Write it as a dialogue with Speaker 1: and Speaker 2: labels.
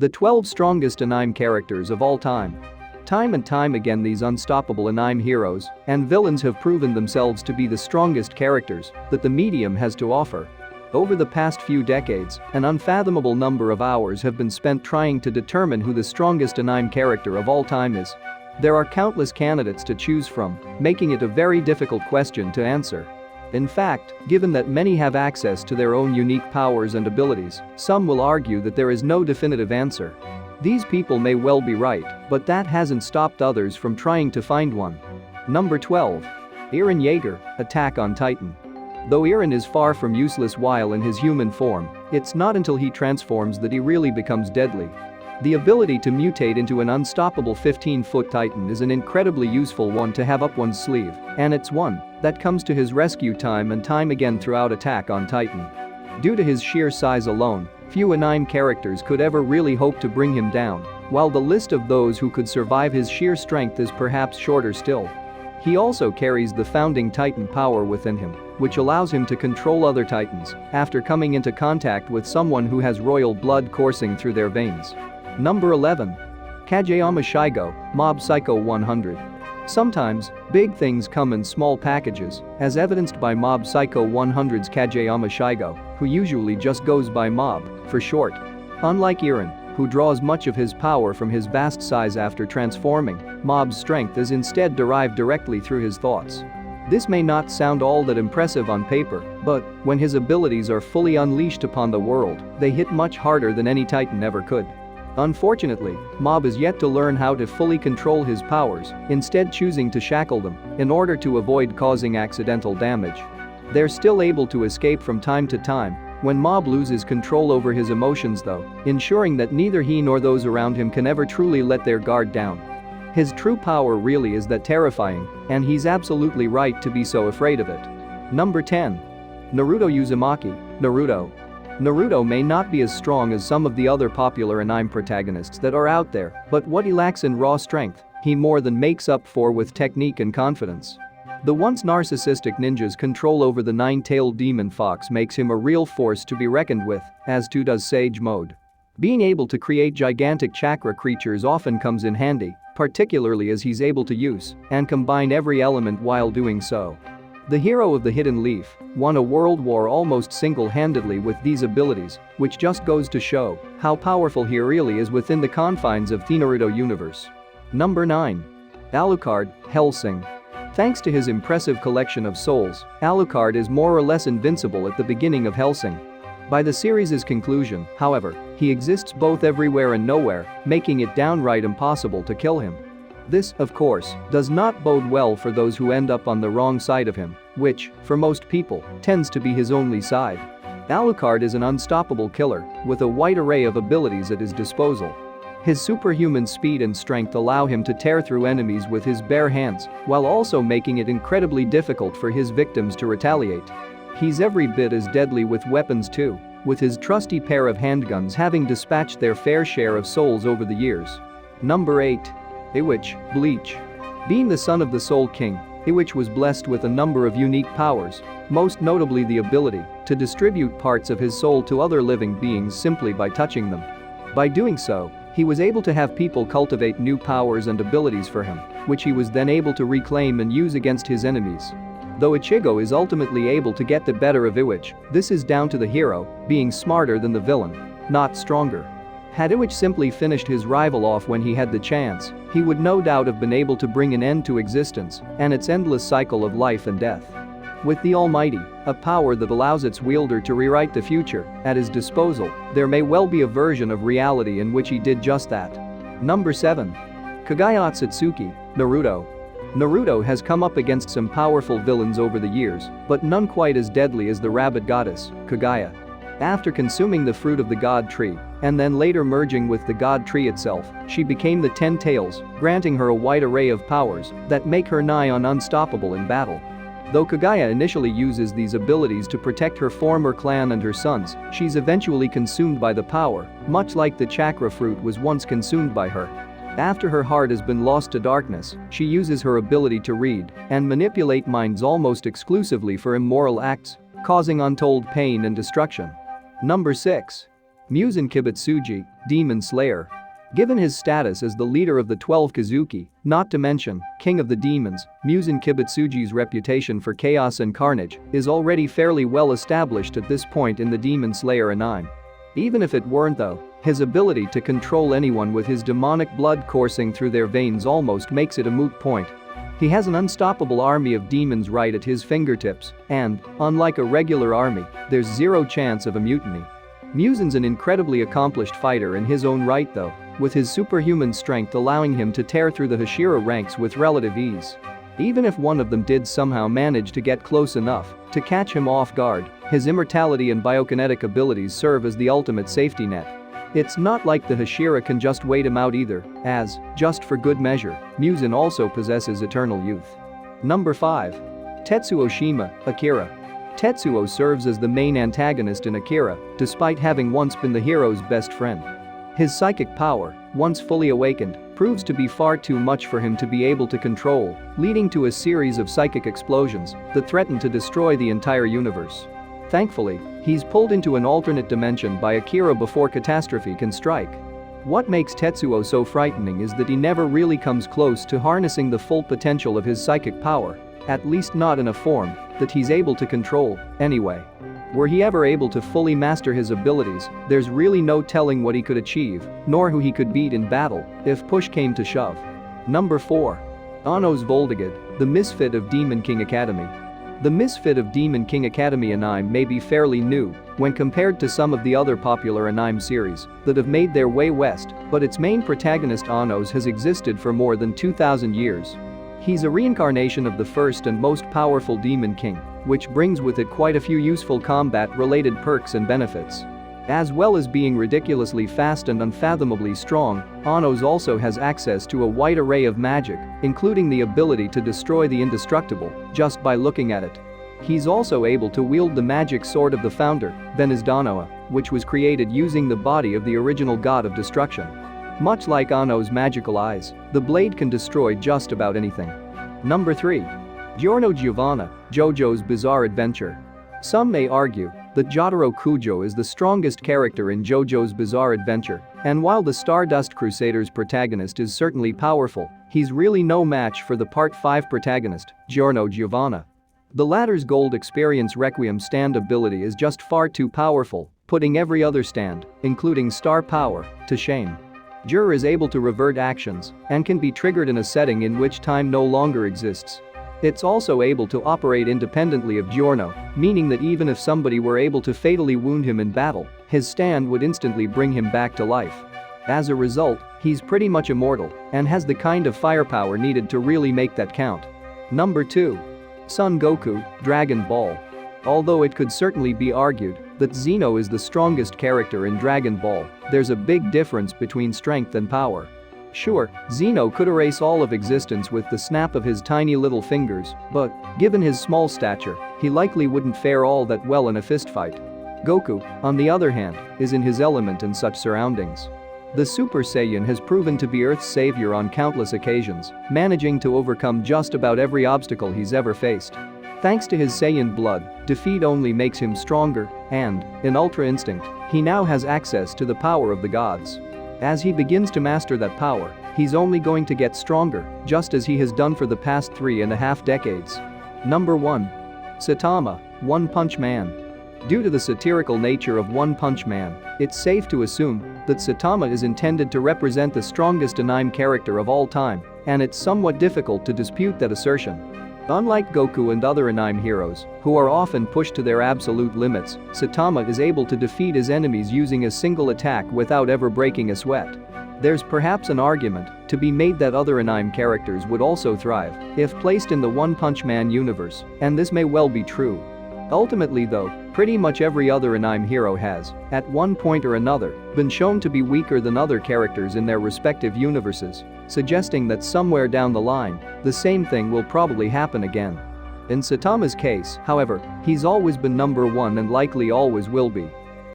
Speaker 1: The 12 strongest anime characters of all time. Time and time again these unstoppable anime heroes and villains have proven themselves to be the strongest characters that the medium has to offer. Over the past few decades, an unfathomable number of hours have been spent trying to determine who the strongest anime character of all time is. There are countless candidates to choose from, making it a very difficult question to answer. In fact, given that many have access to their own unique powers and abilities, some will argue that there is no definitive answer. These people may well be right, but that hasn't stopped others from trying to find one. Number 12. Eren Yeager, Attack on Titan. Though Eren is far from useless while in his human form, it's not until he transforms that he really becomes deadly. The ability to mutate into an unstoppable 15-foot titan is an incredibly useful one to have up one's sleeve, and it's one that comes to his rescue time and time again throughout Attack on Titan. Due to his sheer size alone, few anime characters could ever really hope to bring him down, while the list of those who could survive his sheer strength is perhaps shorter still. He also carries the founding Titan power within him, which allows him to control other Titans after coming into contact with someone who has royal blood coursing through their veins. Number 11. Kageyama Shigo, Mob Psycho 100. Sometimes, big things come in small packages, as evidenced by Mob Psycho 100's Kageyama Shigo, who usually just goes by Mob, for short. Unlike Eren, who draws much of his power from his vast size after transforming, Mob's strength is instead derived directly through his thoughts. This may not sound all that impressive on paper, but when his abilities are fully unleashed upon the world, they hit much harder than any Titan ever could. Unfortunately, Mob is yet to learn how to fully control his powers, instead choosing to shackle them in order to avoid causing accidental damage. They're still able to escape from time to time when Mob loses control over his emotions though, ensuring that neither he nor those around him can ever truly let their guard down. His true power really is that terrifying, and he's absolutely right to be so afraid of it. Number 10. Naruto Uzumaki, Naruto. Naruto may not be as strong as some of the other popular anime protagonists that are out there, but what he lacks in raw strength, he more than makes up for with technique and confidence. The once narcissistic ninja's control over the nine-tailed demon fox makes him a real force to be reckoned with, as too does Sage Mode. Being able to create gigantic chakra creatures often comes in handy, particularly as he's able to use and combine every element while doing so. The hero of the Hidden Leaf won a world war almost single-handedly with these abilities, which just goes to show how powerful he really is within the confines of the Naruto universe. Number 9. Alucard, Hellsing. Thanks to his impressive collection of souls, Alucard is more or less invincible at the beginning of Hellsing. By the series' conclusion, however, he exists both everywhere and nowhere, making it downright impossible to kill him. This, of course, does not bode well for those who end up on the wrong side of him, which, for most people, tends to be his only side. Alucard is an unstoppable killer with a wide array of abilities at his disposal. His superhuman speed and strength allow him to tear through enemies with his bare hands, while also making it incredibly difficult for his victims to retaliate. He's every bit as deadly with weapons too, with his trusty pair of handguns having dispatched their fair share of souls over the years. Number 8. Iwich, Bleach. Being the son of the Soul King, Iwich was blessed with a number of unique powers, most notably the ability to distribute parts of his soul to other living beings simply by touching them. By doing so, he was able to have people cultivate new powers and abilities for him, which he was then able to reclaim and use against his enemies. Though Ichigo is ultimately able to get the better of Iwich, this is down to the hero being smarter than the villain, not stronger. Had Iwich simply finished his rival off when he had the chance, he would no doubt have been able to bring an end to existence and its endless cycle of life and death. With the Almighty, a power that allows its wielder to rewrite the future, at his disposal, there may well be a version of reality in which he did just that. Number 7. Kaguya Otsutsuki, Naruto. Naruto has come up against some powerful villains over the years, but none quite as deadly as the rabbit goddess, Kaguya. After consuming the fruit of the god tree, and then later merging with the god tree itself, she became the 10 Tails, granting her a wide array of powers that make her nigh on unstoppable in battle. Though Kaguya initially uses these abilities to protect her former clan and her sons, she's eventually consumed by the power, much like the chakra fruit was once consumed by her. After her heart has been lost to darkness, she uses her ability to read and manipulate minds almost exclusively for immoral acts, causing untold pain and destruction. Number 6. Musen Kibutsuji, Demon Slayer. Given his status as the leader of the 12 Kazuki, not to mention king of the demons, Muzan Kibutsuji's reputation for chaos and carnage is already fairly well established at this point in the Demon Slayer anime. Even if it weren't though, his ability to control anyone with his demonic blood coursing through their veins almost makes it a moot point. He has an unstoppable army of demons right at his fingertips, and, unlike a regular army, there's zero chance of a mutiny. Muzan's an incredibly accomplished fighter in his own right though, with his superhuman strength allowing him to tear through the Hashira ranks with relative ease. Even if one of them did somehow manage to get close enough to catch him off guard, his immortality and biokinetic abilities serve as the ultimate safety net. It's not like the Hashira can just wait him out either, as, just for good measure, Muzan also possesses eternal youth. Number 5. Tetsuo Shima, Akira. Tetsuo serves as the main antagonist in Akira, despite having once been the hero's best friend. His psychic power, once fully awakened, proves to be far too much for him to be able to control, leading to a series of psychic explosions that threaten to destroy the entire universe. Thankfully, he's pulled into an alternate dimension by Akira before catastrophe can strike. What makes Tetsuo so frightening is that he never really comes close to harnessing the full potential of his psychic power, at least not in a form that he's able to control, anyway. Were he ever able to fully master his abilities, there's really no telling what he could achieve, nor who he could beat in battle, if push came to shove. Number 4. Ano's Voltigid, the misfit of Demon King Academy. The misfit of Demon King Academy anime may be fairly new when compared to some of the other popular anime series that have made their way west, but its main protagonist Anos has existed for more than 2,000 years. He's a reincarnation of the first and most powerful Demon King, which brings with it quite a few useful combat-related perks and benefits. As well as being ridiculously fast and unfathomably strong, Anos also has access to a wide array of magic, including the ability to destroy the indestructible just by looking at it. He's also able to wield the magic sword of the founder, Danoa, which was created using the body of the original god of destruction. Much like Anos' magical eyes, the blade can destroy just about anything. Number 3. Giorno Giovanna, JoJo's Bizarre Adventure. Some may argue that Jotaro Kujo is the strongest character in JoJo's Bizarre Adventure, and while the Stardust Crusaders protagonist is certainly powerful, he's really no match for the Part 5 protagonist, Giorno Giovanna. The latter's Gold Experience Requiem stand ability is just far too powerful, putting every other stand, including star power, to shame. Jur is able to revert actions and can be triggered in a setting in which time no longer exists. It's also able to operate independently of Giorno, meaning that even if somebody were able to fatally wound him in battle, his stand would instantly bring him back to life. As a result, he's pretty much immortal and has the kind of firepower needed to really make that count. Number 2. Son Goku, Dragon Ball. Although it could certainly be argued that Zeno is the strongest character in Dragon Ball, there's a big difference between strength and power. Sure, Zeno could erase all of existence with the snap of his tiny little fingers, but, given his small stature, he likely wouldn't fare all that well in a fistfight. Goku, on the other hand, is in his element in such surroundings. The Super Saiyan has proven to be Earth's savior on countless occasions, managing to overcome just about every obstacle he's ever faced. Thanks to his Saiyan blood, defeat only makes him stronger, and, in Ultra Instinct, he now has access to the power of the gods. As he begins to master that power, he's only going to get stronger, just as he has done for the past 3.5 decades. Number 1. Saitama, One Punch Man. Due to the satirical nature of One Punch Man, it's safe to assume that Saitama is intended to represent the strongest anime character of all time, and it's somewhat difficult to dispute that assertion. Unlike Goku and other anime heroes, who are often pushed to their absolute limits, Saitama is able to defeat his enemies using a single attack without ever breaking a sweat. There's perhaps an argument to be made that other anime characters would also thrive if placed in the One Punch Man universe, and this may well be true. Ultimately though, pretty much every other anime hero has, at one point or another, been shown to be weaker than other characters in their respective universes, suggesting that somewhere down the line, the same thing will probably happen again. In Saitama's case, however, he's always been number 1 and likely always will be.